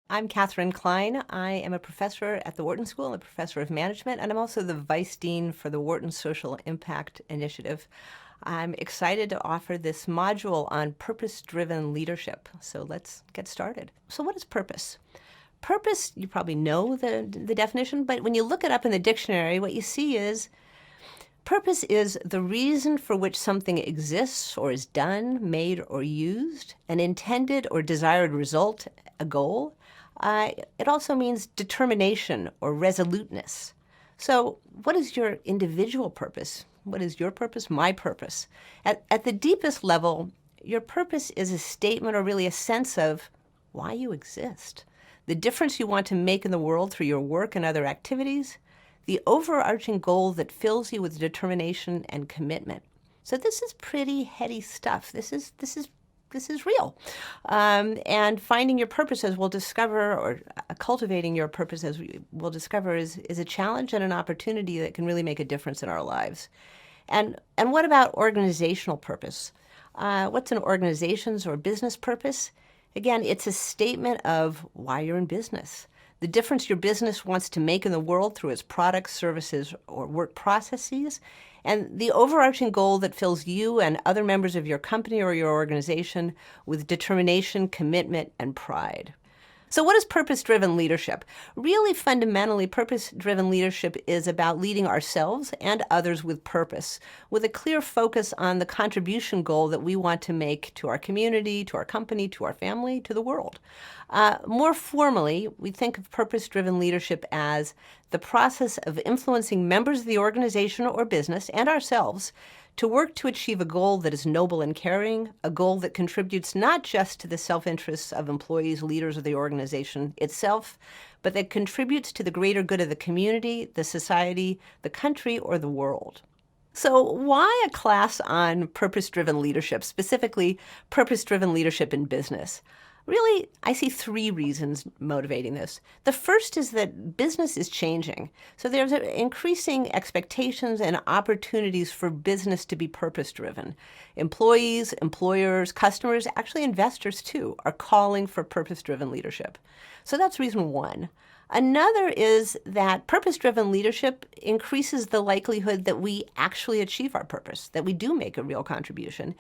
I'm Katherine Klein. I am a professor at the Wharton School, a professor of management, and I'm also the vice dean for the Wharton Social Impact Initiative. I'm excited to offer this module on purpose-driven leadership. So let's get started. So what is purpose? Purpose, you probably know the definition, but when you look it up in the dictionary, what you see is purpose is the reason for which something exists or is done, made, or used, an intended or desired result, a goal. It also means determination or resoluteness. So what is your individual purpose? What is your purpose? My purpose. At the deepest level, your purpose is a statement or really a sense of why you exist, the difference you want to make in the world through your work and other activities, the overarching goal that fills you with determination and commitment. So this is pretty heady stuff. This is real. And finding your purpose, as we'll discover, or cultivating your purpose, as we'll discover, is a challenge and an opportunity that can really make a difference in our lives. And what about organizational purpose? What's an organization's or business purpose? Again, it's a statement of why you're in business, the difference your business wants to make in the world through its products, services, or work processes, and the overarching goal that fills you and other members of your company or your organization with determination, commitment, and pride. So what is purpose-driven leadership? Really fundamentally, purpose-driven leadership is about leading ourselves and others with purpose, with a clear focus on the contribution goal that we want to make to our community, to our company, to our family, to the world. More formally, we think of purpose-driven leadership as the process of influencing members of the organization or business and ourselves to work to achieve a goal that is noble and caring, a goal that contributes not just to the self-interests of employees, leaders, or the organization itself, but that contributes to the greater good of the community, the society, the country, or the world. So why a class on purpose-driven leadership, specifically purpose-driven leadership in business? Really, I see three reasons motivating this. The first is that business is changing. So there's increasing expectations and opportunities for business to be purpose-driven. Employees, employers, customers, actually investors too, are calling for purpose-driven leadership. So that's reason one. Another is that purpose-driven leadership increases the likelihood that we actually achieve our purpose, that we do make a real contribution.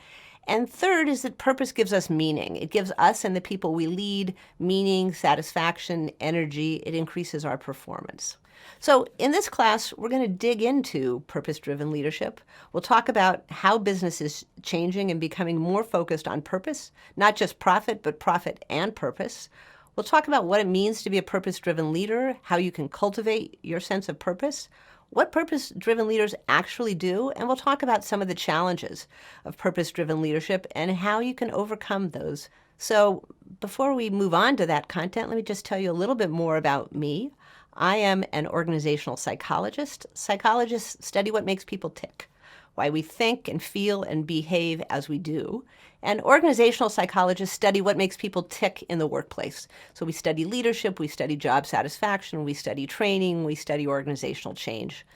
And third is that purpose gives us meaning. It gives us and the people we lead meaning, satisfaction, energy. It increases our performance. So in this class, we're going to dig into purpose-driven leadership. We'll talk about how business is changing and becoming more focused on purpose, not just profit, but profit and purpose. We'll talk about what it means to be a purpose-driven leader, how you can cultivate your sense of purpose, what purpose-driven leaders actually do, and we'll talk about some of the challenges of purpose-driven leadership and how you can overcome those. So before we move on to that content, let me just tell you a little bit more about me. I am an organizational psychologist. Psychologists study what makes people tick, why we think and feel and behave as we do. And organizational psychologists study what makes people tick in the workplace. So we study leadership, we study job satisfaction, we study training, we study organizational change.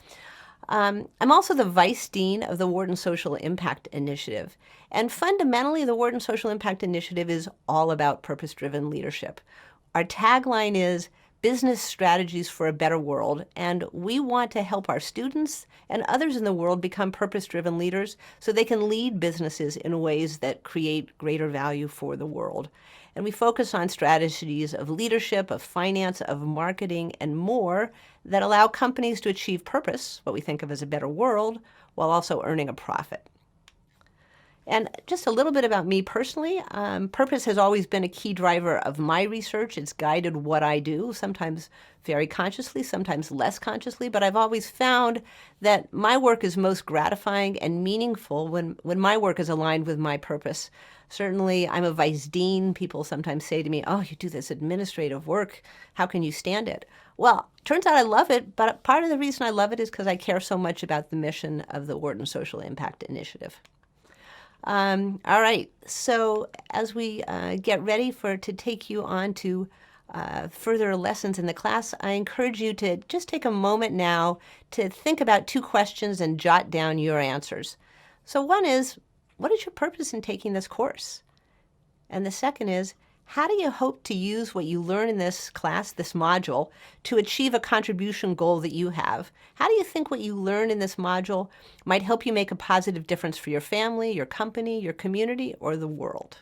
I'm also the vice dean of the Wharton Social Impact Initiative. And fundamentally, the Wharton Social Impact Initiative is all about purpose-driven leadership. Our tagline is business strategies for a better world, and we want to help our students and others in the world become purpose-driven leaders so they can lead businesses in ways that create greater value for the world. And we focus on strategies of leadership, of finance, of marketing, and more that allow companies to achieve purpose, what we think of as a better world, while also earning a profit. And just a little bit about me personally. Purpose has always been a key driver of my research. It's guided what I do, sometimes very consciously, sometimes less consciously, but I've always found that my work is most gratifying and meaningful when my work is aligned with my purpose. Certainly, I'm a vice dean. People sometimes say to me, oh, you do this administrative work. How can you stand it? Well, turns out I love it, but part of the reason I love it is because I care so much about the mission of the Wharton Social Impact Initiative. All right, so as we get ready to take you on to further lessons in the class, I encourage you to just take a moment now to think about two questions and jot down your answers. So one is, what is your purpose in taking this course? And the second is, How do you hope to use what you learn in this class, this module, to achieve a contribution goal that you have? How do you think what you learn in this module might help you make a positive difference for your family, your company, your community, or the world?